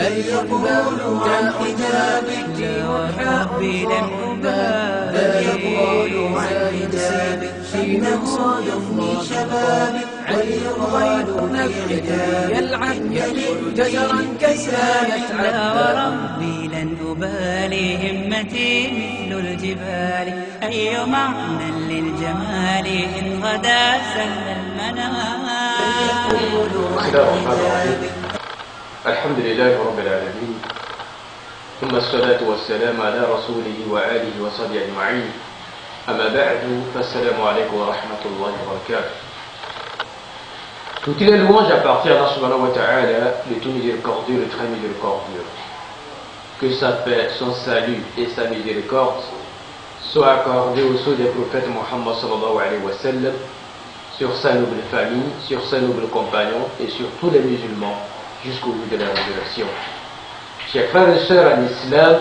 أن يقولوا عن حجابك وحبي لن أبالي، أن يقولوا عن حجابك إنه يفني شبابك، وليقالوا نفعك يلعب جزرا كسانت لا وربي لن أبالي، همتي مثل الجبال، أي معنى للجمال إن غدا سل المنام. الحمد لله رب العالمين، ثم الصلاة والسلام على رسوله وآله وصحبه أجمعين. أما بعد، فالسلام عليكم ورحمة الله وبركاته. Toutes les louanges appartiennent à Allah subhanahu wa ta'ala, le tout miséricordieux, le très miséricordieux. Que sa paix, son salut et sa miséricorde soient accordés au sceau des prophètes Muhammad sallallahu alayhi wa sallam, sur sa noble famille, sur ses nobles compagnons et sur tous les musulmans jusqu'au jour de la résurrection. Chers frères et sœurs en islam,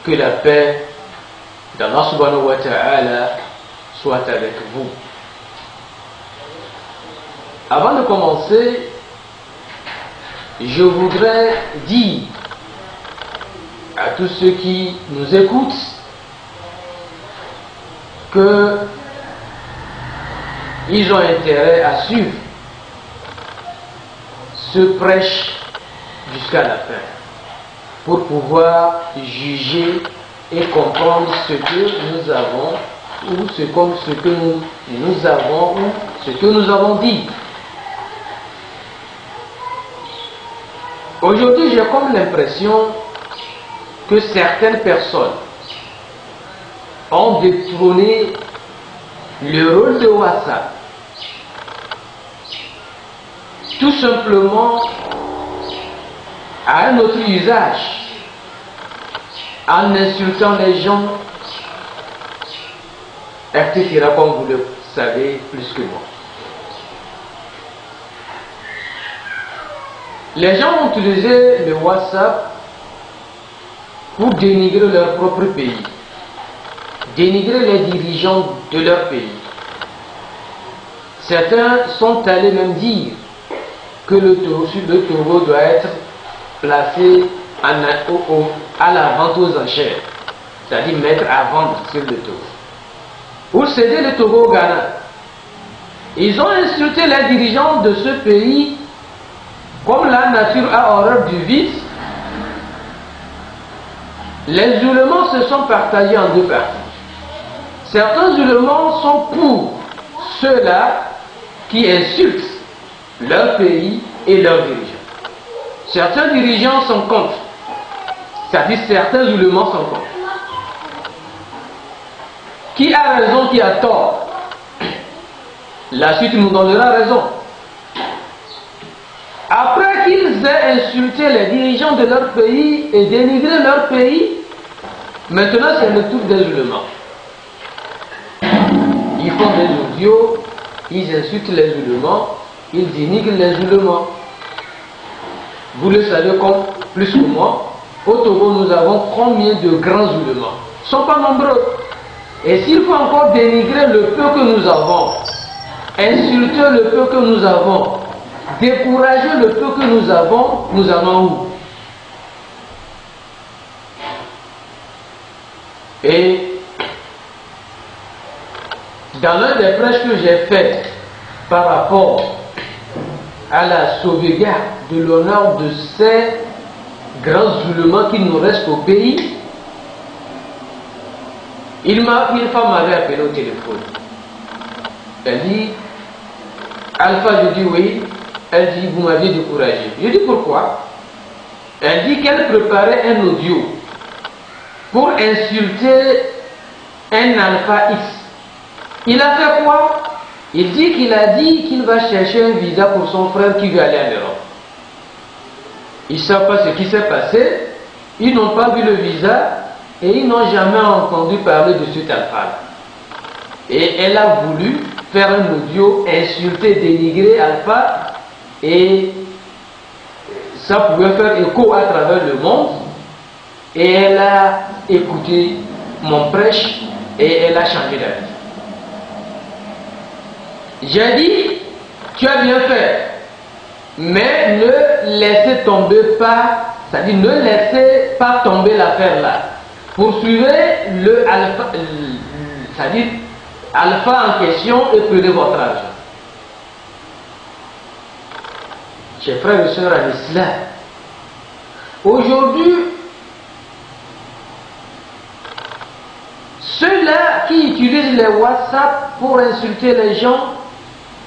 que la paix d'Allah subhanahu wa ta'ala soit avec vous. Avant de commencer, je voudrais dire à tous ceux qui nous écoutent que ils ont intérêt à suivre ce prêche jusqu'à la fin pour pouvoir juger et comprendre ce que nous avons ou ce que nous avons ou ce que nous avons dit. Aujourd'hui, j'ai comme l'impression que certaines personnes ont détrôné le rôle de WhatsApp tout simplement à un autre usage, en insultant les gens, etc., comme vous le savez plus que moi. Les gens ont utilisé le WhatsApp pour dénigrer leur propre pays, dénigrer les dirigeants de leur pays. Certains sont allés même dire que le taureau doit être placé à la vente aux enchères, c'est-à-dire mettre à vendre sur le taureau, ou céder le taureau au Ghana. Ils ont insulté les dirigeants de ce pays. Comme la nature a horreur du vice, les ulémas se sont partagés en deux parties. Certains ulémas sont pour ceux-là qui insultent leur pays et leurs dirigeants. Certains dirigeants sont contre, c'est-à-dire certains ulémas sont contre. Qui a raison, qui a tort? La suite nous donnera raison. Après qu'ils aient insulté les dirigeants de leur pays et dénigré leur pays, maintenant c'est le tour des ulémas. Ils font des audios, ils insultent les ulémas, ils dénigrent les ulémas. Vous le savez comme plus que moi, au Togo nous avons combien de grands ulémas? Ils ne sont pas nombreux. Et s'il faut encore dénigrer le peu que nous avons, insulter le peu que nous avons, décourager le peu que nous allons où? Et dans l'un des prêches que j'ai fait par rapport à la sauvegarde de l'honneur de ces grands ulémas qui nous restent au pays, une femme m'avait appelé au téléphone. Elle dit, Alpha, je dis oui. Elle dit, vous m'aviez découragé. Je dis, pourquoi? Elle dit qu'elle préparait un audio pour insulter un Alpha X. Il a fait quoi? Il dit qu'il va chercher un visa pour son frère qui veut aller en Europe. Ils ne savent pas ce qui s'est passé, ils n'ont pas vu le visa et ils n'ont jamais entendu parler de cet Alpha. Et elle a voulu faire un audio, insulter, dénigrer Alpha, et ça pouvait faire écho à travers le monde. Et elle a écouté mon prêche et elle a changé d'avis. J'ai dit, tu as bien fait. Mais ne laissez tomber pas, c'est-à-dire ne laissez pas tomber l'affaire là. Poursuivez le alpha, c'est-à-dire alpha en question et prenez votre argent. Chers frères et sœurs en islam, aujourd'hui, ceux-là qui utilisent les WhatsApp pour insulter les gens,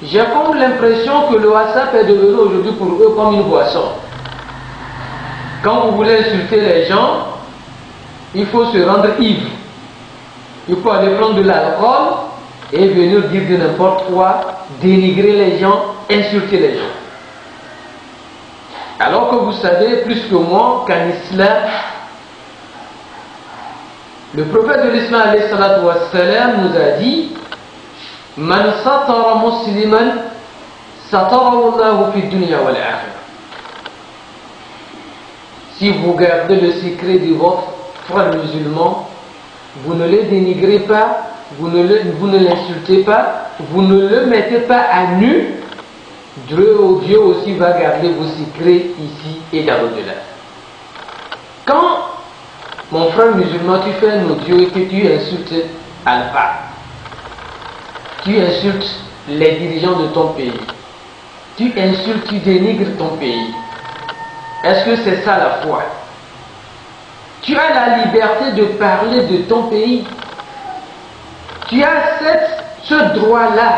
j'ai comme l'impression que le WhatsApp est devenu aujourd'hui pour eux comme une boisson. Quand vous voulez insulter les gens, il faut se rendre ivre. Il faut aller prendre de l'alcool et venir dire de n'importe quoi, dénigrer les gens, insulter les gens. Alors que vous savez plus que moi qu'en islam, le prophète de l'islam alayhi salatu wassalam nous a dit: Man satara musliman satarahu Allahu fi dunya wal akhirah. Si vous gardez le secret de votre frère musulman, vous ne le dénigrez pas, vous ne l'insultez pas, vous ne le mettez pas à nu, Dieu aussi va garder vos secrets ici et dans l'au-delà. Quand, mon frère musulman, tu fais un audio et que tu insultes Alpha, tu insultes les dirigeants de ton pays, tu insultes, tu dénigres ton pays, est-ce que c'est ça la foi? Tu as la liberté de parler de ton pays. Tu as ce droit-là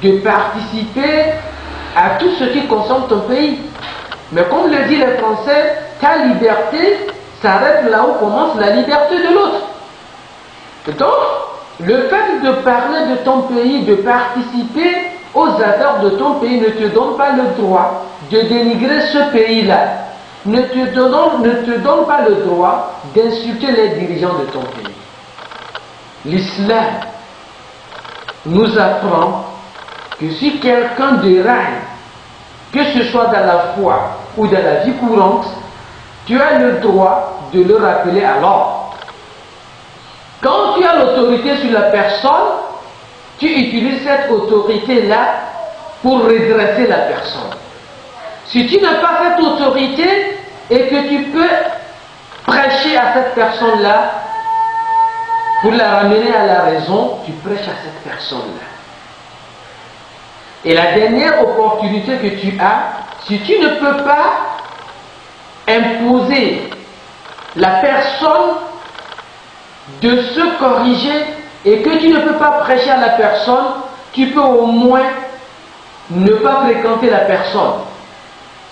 de participer à tout ce qui concerne ton pays. Mais comme le disent les Français, ta liberté s'arrête là où commence la liberté de l'autre. Donc, le fait de parler de ton pays, de participer aux affaires de ton pays ne te donne pas le droit de dénigrer ce pays-là. Ne te donne pas le droit d'insulter les dirigeants de ton pays. L'islam nous apprend que si quelqu'un déraille, que ce soit dans la foi ou dans la vie courante, tu as le droit de le rappeler à l'ordre. Quand tu as l'autorité sur la personne, tu utilises cette autorité-là pour redresser la personne. Si tu n'as pas cette autorité et que tu peux prêcher à cette personne-là pour la ramener à la raison, tu prêches à cette personne-là. Et la dernière opportunité que tu as, si tu ne peux pas imposer la personne de se corriger et que tu ne peux pas prêcher à la personne, tu peux au moins ne pas fréquenter la personne.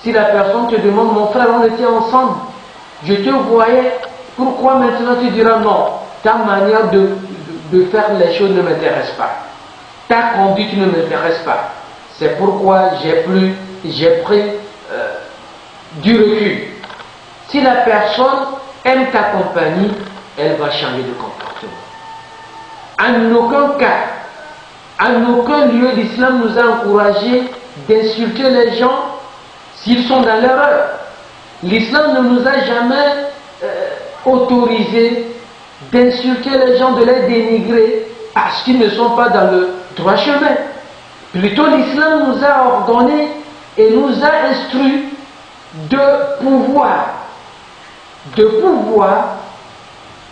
Si la personne te demande: mon frère, on était ensemble, je te voyais, pourquoi maintenant tu diras non? Ta manière de faire les choses ne m'intéresse pas. Ta conduite ne m'intéresse pas. C'est pourquoi j'ai pris du recul. Si la personne aime ta compagnie, elle va changer de comportement. En aucun cas, en aucun lieu, l'islam nous a encouragé d'insulter les gens s'ils sont dans l'erreur. L'islam ne nous a jamais autorisé d'insulter les gens, de les dénigrer parce qu'ils ne sont pas dans le droit chemin. Plutôt, l'islam nous a ordonné et nous a instruit de pouvoir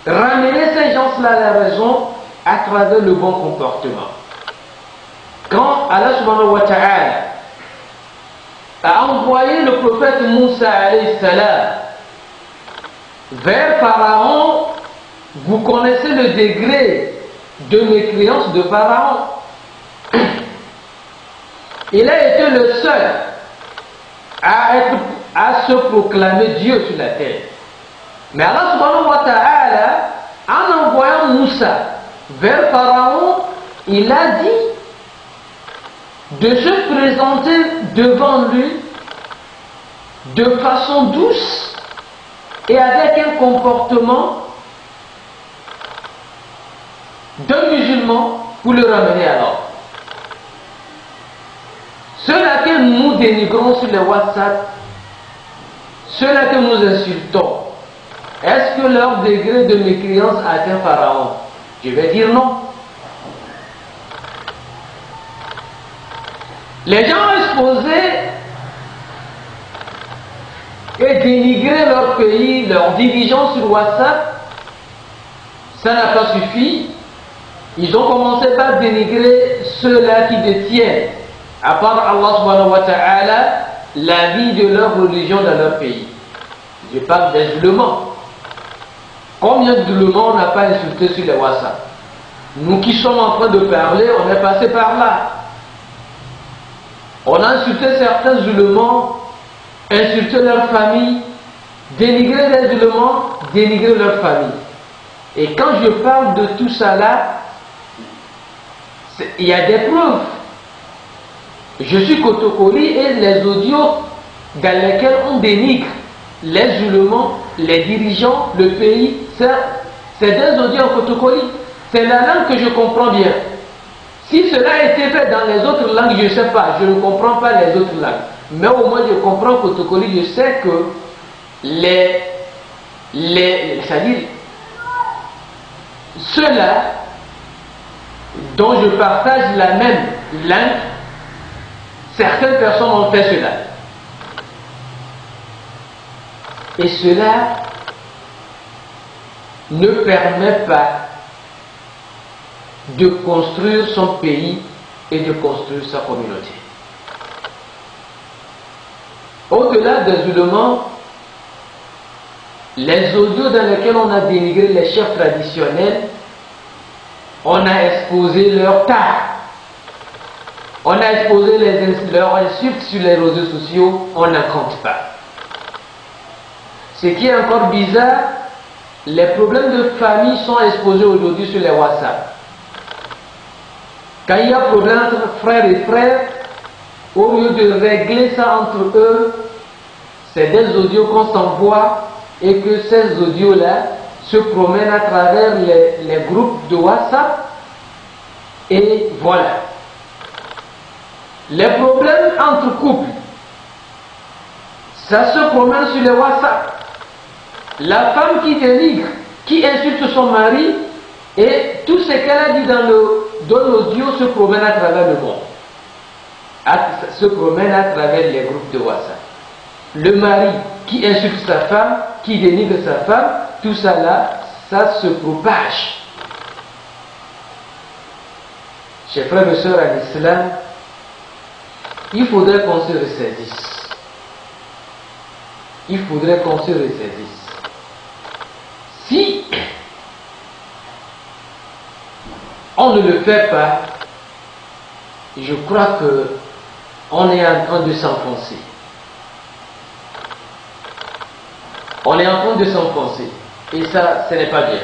ramener ces gens-là à la raison à travers le bon comportement. Quand Allah subhanahu wa ta'ala a envoyé le prophète Moussa alayhi salam vers Pharaon, vous connaissez le degré de mécréance de Pharaon. Il a été le seul à se proclamer Dieu sur la terre. Mais Allah subhanahu wa ta'ala, en envoyant Moussa vers Pharaon, il a dit de se présenter devant lui de façon douce et avec un comportement d'un musulman pour le ramener à l'ordre. Ceux-là que nous dénigrons sur les WhatsApp, ceux-là que nous insultons, est-ce que leur degré de mécréance atteint Pharaon? Je vais dire non. Les gens exposés et dénigrer leur pays, leurs dirigeants sur WhatsApp, ça n'a pas suffi. Ils ont commencé par dénigrer ceux-là qui détiennent, à part Allah subhanahu wa ta'ala, la vie de leur religion dans leur pays. Je parle des musulmans. Combien de musulmans on n'a pas insulté sur les WhatsApp? Nous qui sommes en train de parler, on est passé par là. On a insulté certains musulmans, insulté leur famille, dénigré les musulmans, dénigré leur famille. Et quand je parle de tout ça là, il y a des preuves. Je suis Kotokoli et les audios dans lesquels on dénigre les musulmans, les dirigeants, le pays, c'est des audios en Kotokoli. C'est la langue que je comprends bien. Si cela a été fait dans les autres langues, je ne sais pas, je ne comprends pas les autres langues. Mais au moins je comprends Kotokoli, je sais que c'est-à-dire ceux-là dont je partage la même langue, certaines personnes ont fait cela. Et cela ne permet pas de construire son pays et de construire sa communauté. Au-delà des musulmans, les audios dans lesquels on a dénigré les chefs traditionnels, on a exposé leur tard. On a exposé leurs insultes sur les réseaux sociaux, on n'en compte pas. Ce qui est encore bizarre, les problèmes de famille sont exposés aujourd'hui sur les WhatsApp. Quand il y a problème entre frères et frères, au lieu de régler ça entre eux, c'est des audios qu'on s'envoie et que ces audios-là se promènent à travers les groupes de WhatsApp et voilà. Les problèmes entre couples, ça se promène sur les WhatsApp. La femme qui dénigre, qui insulte son mari, et tout ce qu'elle a dit dans l'audio se promène à travers le monde. Se promène à travers les groupes de WhatsApp. Le mari qui insulte sa femme, qui dénigre sa femme, tout ça là, ça se propage. Chers frères et sœurs à l'islam, il faudrait qu'on se ressaisisse. Il faudrait qu'on se ressaisisse. Si on ne le fait pas, je crois que on est en train de s'enfoncer. On est en train de s'enfoncer. Et ça, ce n'est pas bien.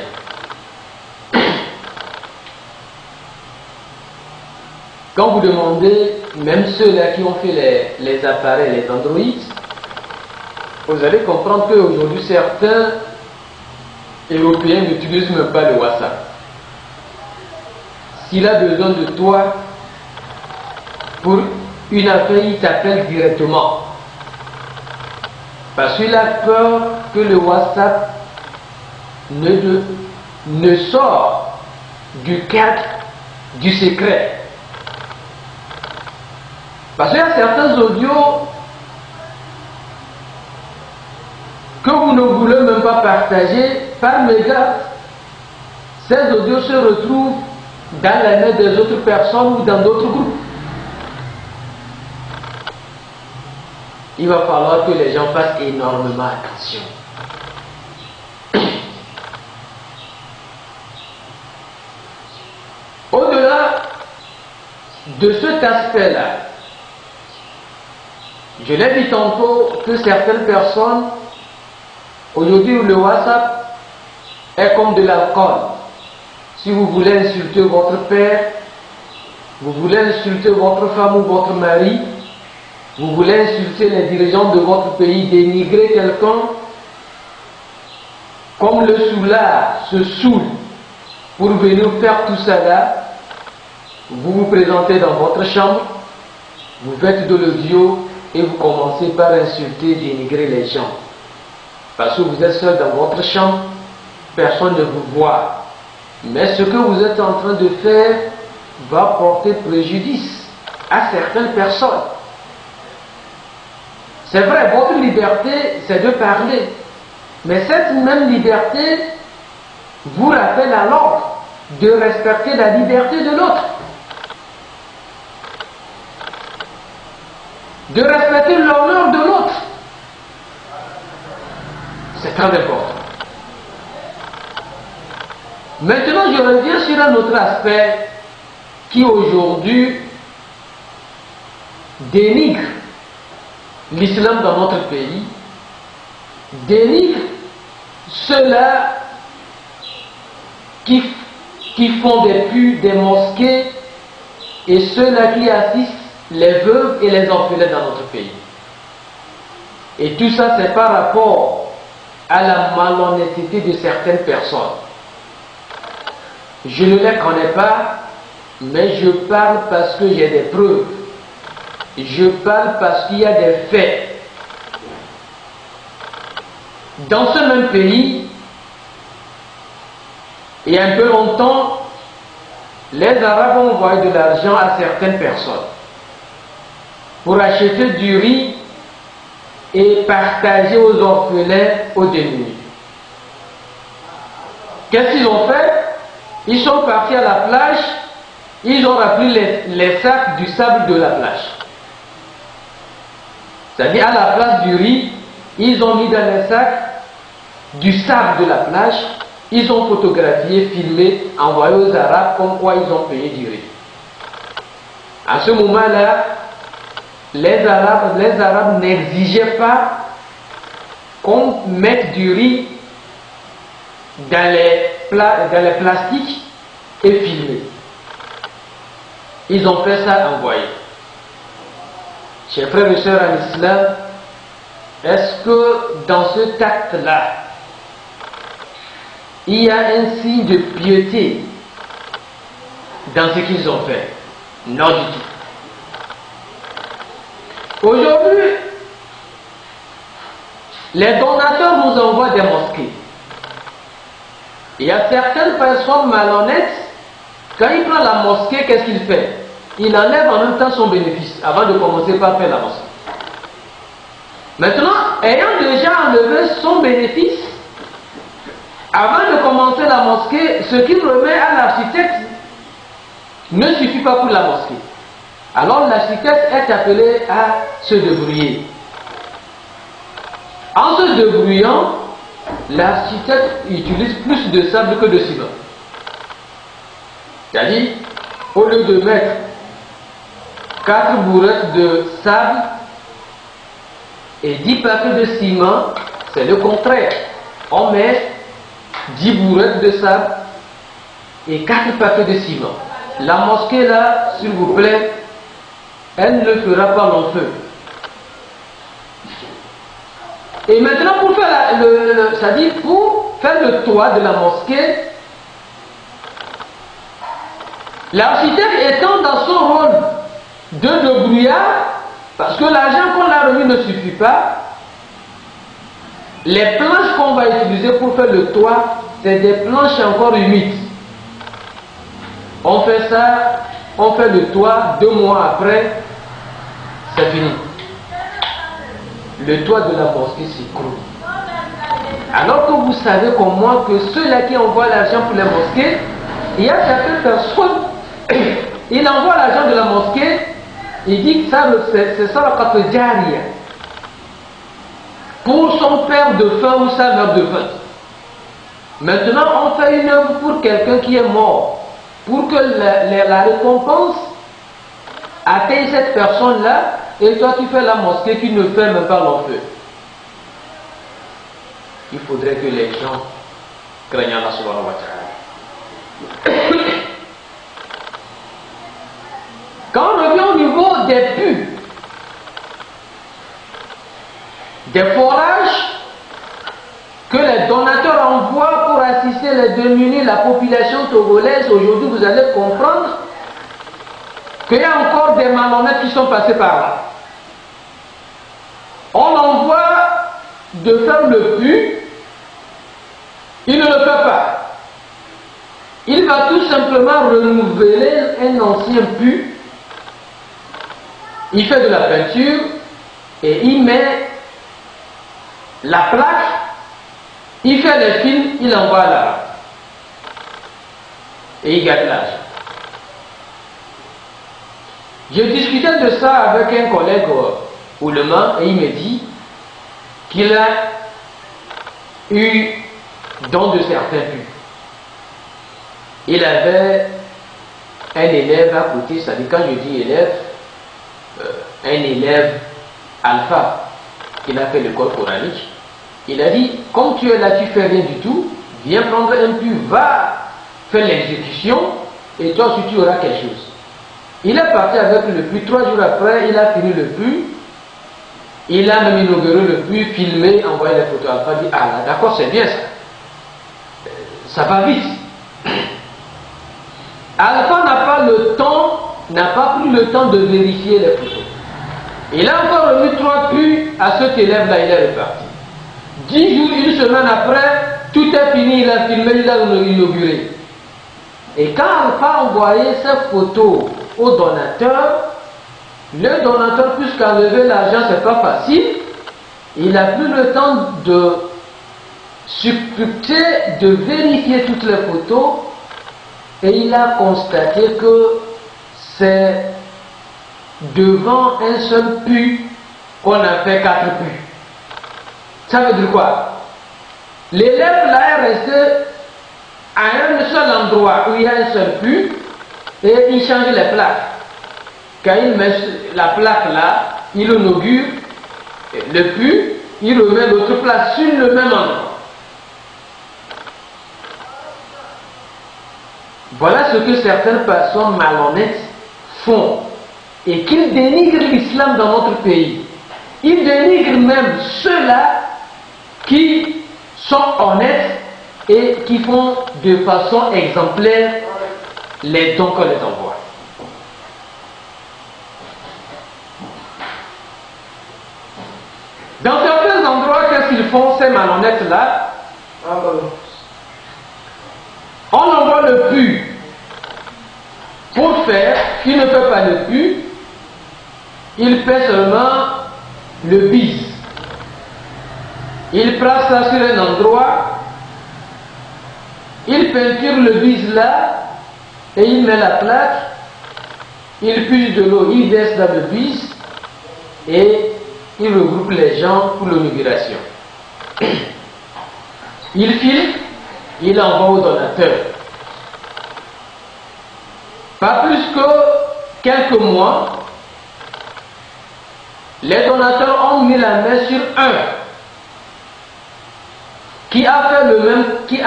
Quand vous demandez, même ceux-là qui ont fait les appareils, les Android, vous allez comprendre qu'aujourd'hui, certains Européens n'utilisent même pas le WhatsApp. S'il a besoin de toi pour une affaire, il t'appelle directement. Parce qu'il a peur que le WhatsApp ne sort du cadre du secret. Parce qu'il y a certains audios que vous ne voulez même pas partager par mégarde. Ces audios se retrouvent dans la main des autres personnes ou dans d'autres groupes. Il va falloir que les gens fassent énormément attention. Au-delà de cet aspect-là, je l'ai dit tantôt que certaines personnes, aujourd'hui le WhatsApp est comme de l'alcool. Si vous voulez insulter votre père, vous voulez insulter votre femme ou votre mari, vous voulez insulter les dirigeants de votre pays, dénigrer quelqu'un, comme le soulard se saoule pour venir faire tout ça là, vous vous présentez dans votre chambre, vous faites de l'audio et vous commencez par insulter, dénigrer les gens. Parce que vous êtes seul dans votre chambre, personne ne vous voit. Mais ce que vous êtes en train de faire va porter préjudice à certaines personnes. C'est vrai, votre liberté, c'est de parler. Mais cette même liberté vous rappelle alors de respecter la liberté de l'autre. De respecter l'honneur de l'autre. C'est très important. Maintenant, je reviens sur un autre aspect qui aujourd'hui dénigre l'islam dans notre pays, dénigre ceux-là qui font des puits, des mosquées, et ceux-là qui assistent les veuves et les orphelins dans notre pays. Et tout ça, c'est par rapport à la malhonnêteté de certaines personnes. Je ne les connais pas, mais je parle parce que j'ai des preuves. Je parle parce qu'il y a des faits. Dans ce même pays, il y a un peu longtemps, les Arabes ont envoyé de l'argent à certaines personnes pour acheter du riz et partager aux orphelins, aux démunis. Qu'est-ce qu'ils ont fait? Ils sont partis à la plage, ils ont rempli les sacs du sable de la plage. C'est-à-dire à la place du riz, ils ont mis dans les sacs du sable de la plage, ils ont photographié, filmé, envoyé aux Arabes comme quoi ils ont payé du riz. À ce moment-là, les Arabes n'exigeaient pas qu'on mette du riz dans les plastiques et filmer. Ils ont fait ça envoyer. Chers frères et sœurs en islam, est-ce que dans ce acte-là, il y a un signe de piété dans ce qu'ils ont fait? Non du tout. Aujourd'hui, les donateurs nous envoient des mosquées. Il y a certaines personnes malhonnêtes, quand il prend la mosquée, qu'est-ce qu'il fait? Il enlève en même temps son bénéfice avant de commencer par faire la mosquée. Maintenant, ayant déjà enlevé son bénéfice, avant de commencer la mosquée, ce qu'il remet à l'architecte ne suffit pas pour la mosquée. Alors l'architecte est appelé à se débrouiller. En se débrouillant, l'architecte utilise plus de sable que de ciment. C'est-à-dire, au lieu de mettre 4 bourrettes de sable et 10 paquets de ciment, c'est le contraire. On met 10 bourrettes de sable et 4 paquets de ciment. La mosquée là, s'il vous plaît, elle ne fera pas long feu. Et maintenant, pour faire c'est-à-dire pour faire le toit de la mosquée, l'architecte étant dans son rôle de débrouillard, parce que l'argent qu'on a remis ne suffit pas, les planches qu'on va utiliser pour faire le toit, c'est des planches encore humides. On fait ça, on fait le toit, 2 mois après, c'est fini. Le toit de la mosquée s'écroule. Alors que vous savez comme moi que ceux-là qui envoient l'argent pour les mosquées, il y a certaines personnes, il envoie l'argent de la mosquée, il dit que ça, c'est ça la carte diaria. Pour son père de faim ou sa mère de faim. Maintenant, on fait une œuvre pour quelqu'un qui est mort. Pour que la récompense atteigne cette personne-là, et toi tu fais la mosquée qui ne fait même pas l'enfeu. Il faudrait que les gens craignent Allah subhanahu wa ta'ala. Quand on revient au niveau des puits, des forages que les donateurs envoient pour assister les démunis, la population togolaise, aujourd'hui vous allez comprendre qu'il y a encore des malhonnêtes qui sont passés par là. On envoie de faire le puits, il ne le fait pas. Il va tout simplement renouveler un ancien puits. Il fait de la peinture et il met la plaque, il fait les films, il envoie à l'arabe. Et il gagne l'argent. Je discutais de ça avec un collègue ouléma et il me dit qu'il a eu don de certains buts. Il avait un élève à côté, c'est-à-dire quand je dis élève, un élève alpha, qui a fait l'école coranique. Il a dit, comme tu es là, tu fais rien du tout, viens prendre un pu, va faire l'exécution, et toi aussi tu auras quelque chose. Il est parti avec le pu, 3 jours après, il a fini le pu, il a même inauguré le pu, filmé, envoyé les photos. Alpha dit, ah là, d'accord, c'est bien ça. Ça va vite. Alpha n'a pas le temps, n'a pas pris le temps de vérifier les photos. Il a encore remis 3 pus à cet élève-là, il est reparti. 10 jours, une semaine après, tout est fini, il a filmé, il a inauguré. Et quand Alpha envoyait ces photos au donateur, le donateur, puisqu'enlever l'argent, c'est pas facile, il a plus le temps de scruter, de vérifier toutes les photos, et il a constaté que c'est devant un seul pu qu'on a fait 4 pus. Ça veut dire quoi? L'élève là est resté à un seul endroit où il y a un seul pu et il change les plaques. Quand il met la plaque là, il inaugure le pu, il remet l'autre place sur le même endroit. Voilà ce que certaines personnes malhonnêtes font et qu'ils dénigrent l'islam dans notre pays. Ils dénigrent même ceux-là qui sont honnêtes et qui font de façon exemplaire les dons qu'on les envoie. Dans certains endroits, qu'est-ce qu'ils font ces malhonnêtes-là? On envoie le pu pour faire, il ne fait pas le pu, il fait seulement le bis. Il place ça sur un endroit, il peinture le bis là, et il met la plaque, il puise de l'eau, il verse dans le bis, et il regroupe les gens pour l'inauguration. Il filme, il envoie au donateur. Pas plus que quelques mois, les donateurs ont mis la main sur un qui a fait le même, qui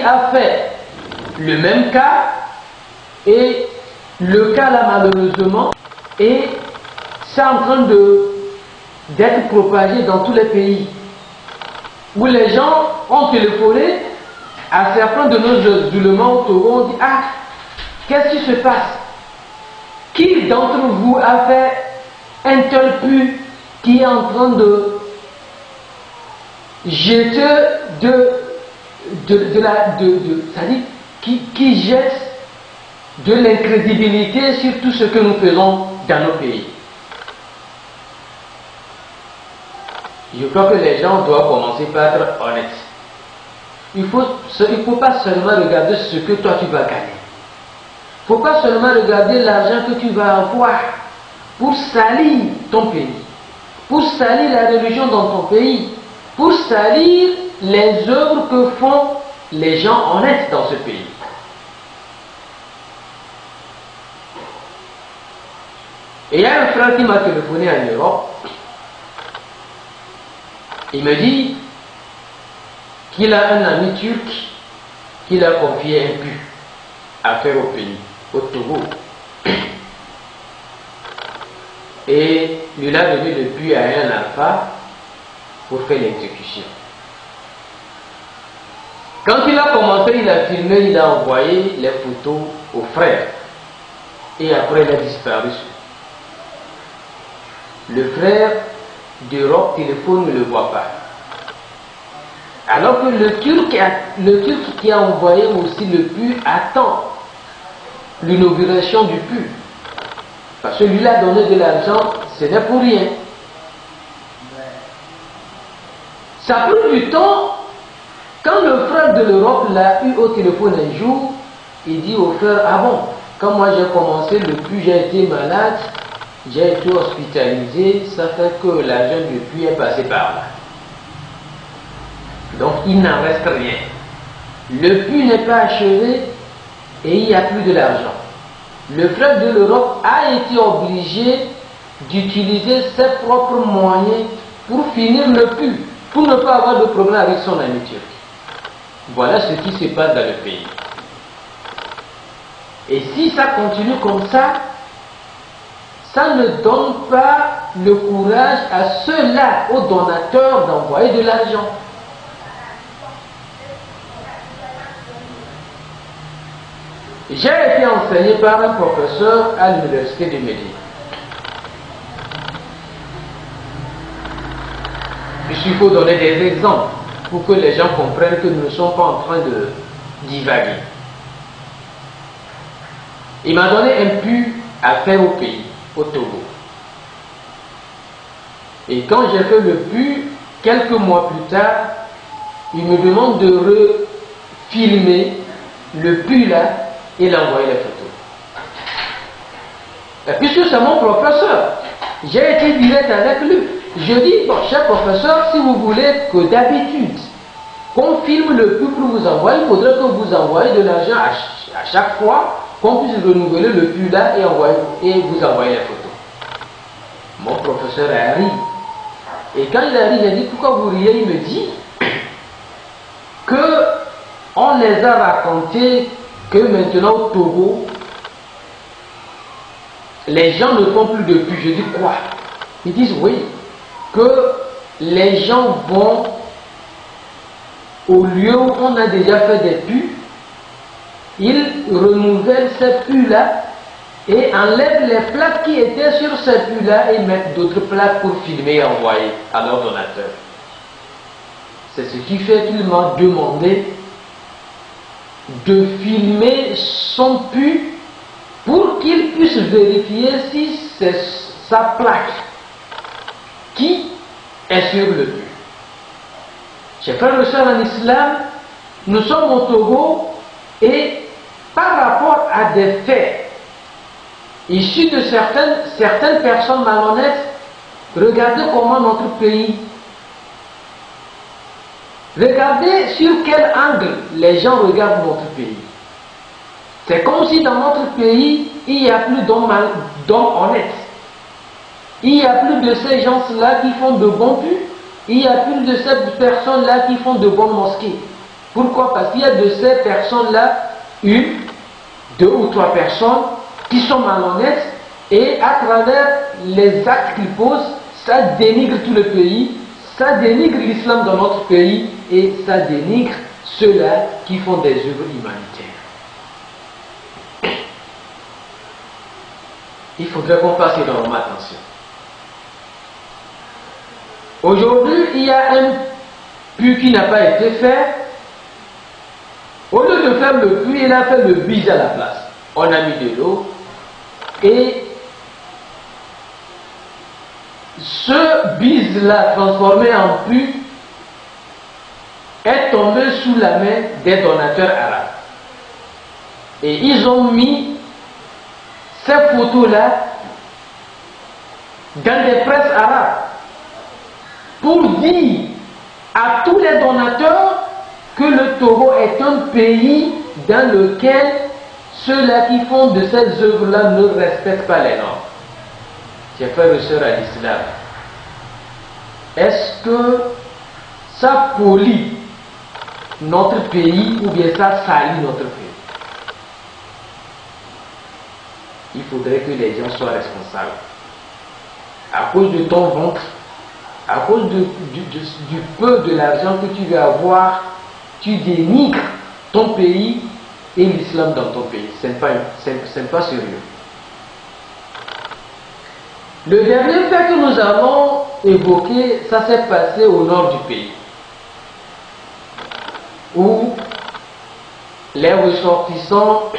a fait le même cas, et le cas là malheureusement, et c'est en train d'être propagé dans tous les pays où les gens ont téléphoné à certains de nos oulémas au Togo, on dit, ah, qu'est-ce qui se passe? Qui d'entre vous a fait un tel pu qui est en train de jeter c'est-à-dire qui jette de l'incrédibilité sur tout ce que nous faisons dans nos pays. Je crois que les gens doivent commencer par être honnêtes. Il ne faut pas seulement regarder ce que toi tu vas gagner. Il ne faut pas seulement regarder l'argent que tu vas avoir pour salir ton pays, pour salir la religion dans ton pays, pour salir les œuvres que font les gens honnêtes dans ce pays. Et il y a un frère qui m'a téléphoné en Europe. Il me dit qu'il a un ami turc qu'il a confié un but à faire au pays, au Togo. Et il a donné le but à un alpha pour faire l'exécution. Quand il a commencé, il a filmé, il a envoyé les photos au frère. Et après, il a disparu. Le frère d'Europe téléphone ne le voit pas. Alors que le Turc qui a envoyé aussi le pu attend l'inauguration du pu. Parce que lui a donné de l'argent, ce n'est pour rien. Ça a pris du temps. Quand le frère de l'Europe l'a eu au téléphone un jour, il dit au frère, ah bon, quand moi j'ai commencé le puits, j'ai été malade, j'ai été hospitalisé, ça fait que l'argent du puits est passé par là. Donc il n'en reste rien. Le puits n'est pas achevé et il n'y a plus de l'argent. Le frère de l'Europe a été obligé d'utiliser ses propres moyens pour finir le puits, pour ne pas avoir de problème avec son ami turc. Voilà ce qui se passe dans le pays. Et si ça continue comme ça ne donne pas le courage à ceux-là, aux donateurs, d'envoyer de l'argent. J'ai été enseigné par un professeur à l'université de Médine. Il faut donner des exemples pour que les gens comprennent que nous ne sommes pas en train de divaguer. Il m'a donné un puits à faire au pays, au Togo. Et quand j'ai fait le puits, quelques mois plus tard, il me demande de refilmer le puits là et l'envoyer les photos. Et puisque c'est mon professeur, j'ai été direct avec lui. Je dis, bon, cher professeur, si vous voulez que d'habitude, qu'on filme le puits pour vous envoyer, il faudrait que vous envoyiez de l'argent à chaque fois, qu'on puisse renouveler le puits là et vous envoyer les photos. Mon professeur a ri. Et quand il a ri, j'ai dit, pourquoi vous riez? Il me dit que on les a raconté que maintenant au Togo, les gens ne font plus de puits. Je dis quoi? Ils disent oui, que les gens vont au lieu où on a déjà fait des puits, ils renouvellent ces puits-là et enlèvent les plaques qui étaient sur ces puits-là et mettent d'autres plaques pour filmer et envoyer à leurs donateurs. C'est ce qui fait qu'il m'a demandé de filmer son puits pour qu'il puisse vérifier si c'est sa plaque qui est sur le puits. Chers frères et sœurs en islam, nous sommes au Togo et par rapport à des faits issus de certaines personnes malhonnêtes, regardez comment notre pays, regardez sur quel angle les gens regardent notre pays. C'est comme si dans notre pays, il n'y a plus d'hommes honnêtes. Il n'y a plus de ces gens-là qui font de bons puits. Il n'y a plus de ces personnes-là qui font de bonnes mosquées. Pourquoi? Parce qu'il y a de ces personnes-là, une, deux ou trois personnes qui sont malhonnêtes et à travers les actes qu'ils posent, ça dénigre tout le pays, ça dénigre l'islam dans notre pays et ça dénigre ceux-là qui font des œuvres humanitaires. Il faudrait qu'on fasse énormément attention. Aujourd'hui, il y a un puits qui n'a pas été fait. Au lieu de faire le puits, il a fait le bise à la place. On a mis de l'eau et ce bise-là transformé en puits est tombé sous la main des donateurs arabes. Et ils ont mis ces photos-là dans les presses arabes pour dire à tous les donateurs que le Togo est un pays dans lequel ceux-là qui font de ces œuvres-là ne respectent pas les normes. Chers frères et sœurs à l'islam, est-ce que ça polie notre pays ou bien ça salit notre pays? Il faudrait que les gens soient responsables. À cause de ton ventre, à cause du peu de l'argent que tu vas avoir, tu dénigres ton pays et l'islam dans ton pays. Ce n'est pas sérieux. Le dernier fait que nous avons évoqué, ça s'est passé au nord du pays, où les ressortissants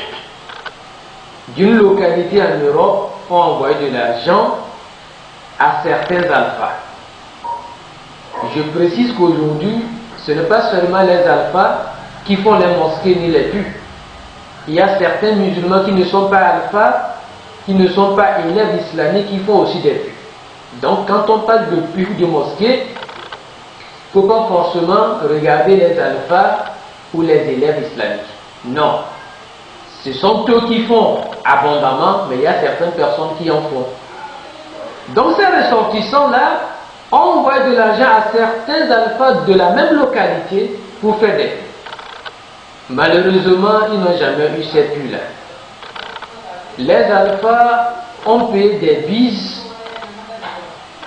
d'une localité en Europe ont envoyé de l'argent à certains alphas. je précise qu'aujourd'hui, ce n'est pas seulement les alphas qui font les mosquées ni les puits. Il y a certains musulmans qui ne sont pas alphas, qui ne sont pas élèves islamiques, qui font aussi des puits. Donc quand on parle de puits ou de mosquées, il ne faut pas forcément regarder les alphas ou les élèves islamiques. Non. Ce sont eux qui font abondamment, mais il y a certaines personnes qui en font. Donc ces ressortissants-là envoient de l'argent à certains alphas de la même localité pour faire des puits. Malheureusement, ils n'ont jamais eu ces puits-là. Les alphas ont payé des bises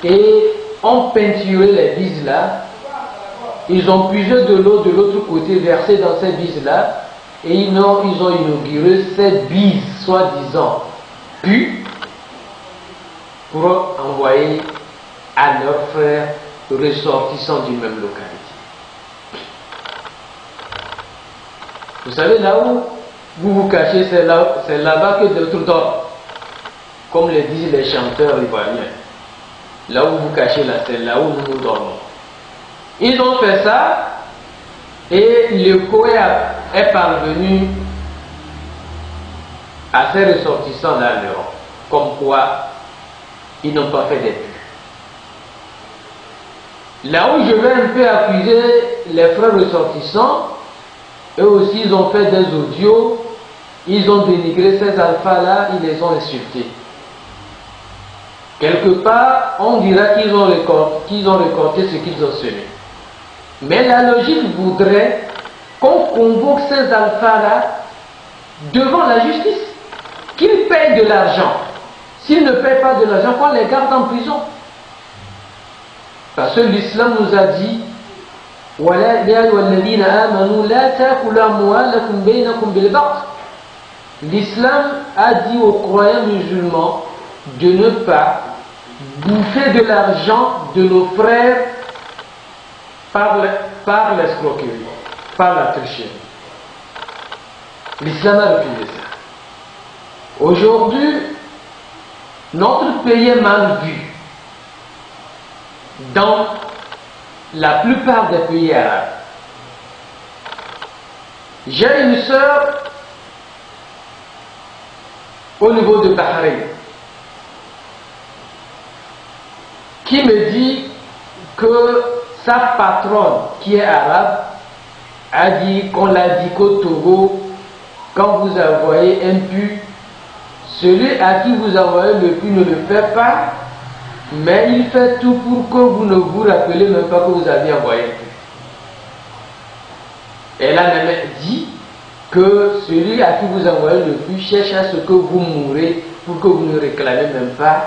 et ont peinturé les bises-là. Ils ont puisé de l'eau de l'autre côté, versé dans ces bises-là, et ils ont inauguré ces bises, soi-disant, puis pour envoyer à leurs frères ressortissants d'une même localité. Vous savez, là où vous vous cachez, c'est là-bas que d'autres dorment, comme le disent les chanteurs ivoiriens. Là où vous cachez, là, c'est là où nous dormons. Ils ont fait ça et le Koweït est parvenu à ces ressortissants-là en Europe, comme quoi ils n'ont pas fait des puits. Là où je vais un peu accuser les frères ressortissants, eux aussi ils ont fait des audios, ils ont dénigré ces alphas-là, ils les ont insultés. Quelque part, on dira qu'ils ont récolté ce qu'ils ont semé. Mais la logique voudrait qu'on convoque ces alphas-là devant la justice, qu'ils payent de l'argent. S'ils ne payent pas de l'argent, qu'on les garde en prison. Parce que l'islam nous a dit l'islam a dit aux croyants musulmans de ne pas bouffer de l'argent de nos frères par l'escroquerie, par la tricherie. L'islam a refusé ça. Aujourd'hui, notre pays est mal vu dans la plupart des pays arabes. J'ai une sœur au niveau de Bahreïn qui me dit que sa patronne qui est arabe a dit qu'on l'a dit qu'au Togo, quand vous envoyez un puits, celui à qui vous envoyez le puits ne le fait pas, mais il fait tout pour que vous ne vous rappelez même pas que vous avez envoyé un puits. Elle a même dit que celui à qui vous envoyez le puits cherche à ce que vous mourrez pour que vous ne réclamez même pas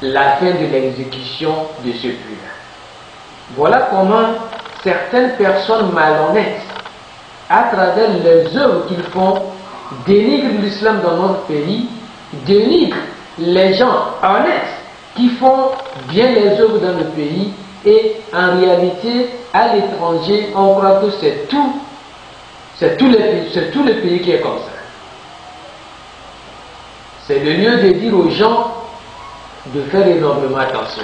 la fin de l'exécution de ce puits-là. Voilà comment certaines personnes malhonnêtes, à travers les œuvres qu'ils font, dénigrent l'islam dans notre pays, dénigrent les gens honnêtes qui font bien les œuvres dans le pays, et en réalité, à l'étranger, on croit que c'est tout le pays qui est comme ça. C'est le lieu de dire aux gens de faire énormément attention.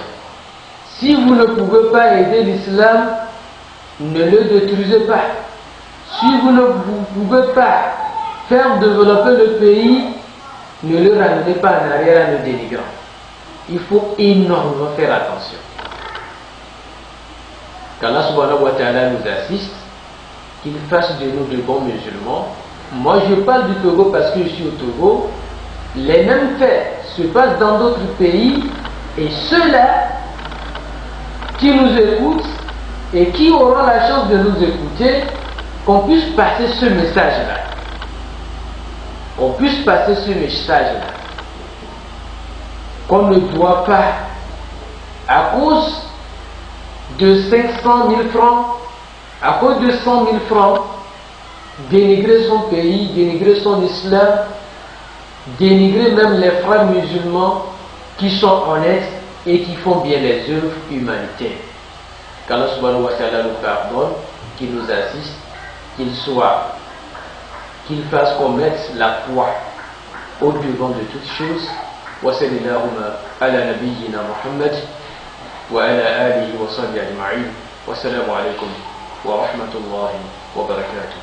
Si vous ne pouvez pas aider l'islam, ne le détruisez pas. Si vous ne pouvez pas faire développer le pays, ne le ramenez pas en arrière en le dénigrant. Il faut énormément faire attention. Qu'Allah subhanahu wa ta'ala nous assiste, qu'il fasse de nous de bons musulmans. Moi je parle du Togo parce que je suis au Togo. Les mêmes faits se passent dans d'autres pays, et ceux-là qui nous écoutent et qui auront la chance de nous écouter, qu'on puisse passer ce message-là. On puisse passer ce message-là. Qu'on ne doit pas, à cause de 500 000 francs, à cause de 100 000 francs, dénigrer son pays, dénigrer son islam, dénigrer même les frères musulmans qui sont honnêtes et qui font bien les œuvres humanitaires. Qu'Allah subhanahu wa ta'ala nous pardonne, qu'il nous assiste, qu'il fasse qu'on mette la foi au devant de toutes choses. Wa sallallahu ala nabiyyina Muhammad وعلى آله وصحبه أجمعين. والسلام عليكم ورحمة الله وبركاته.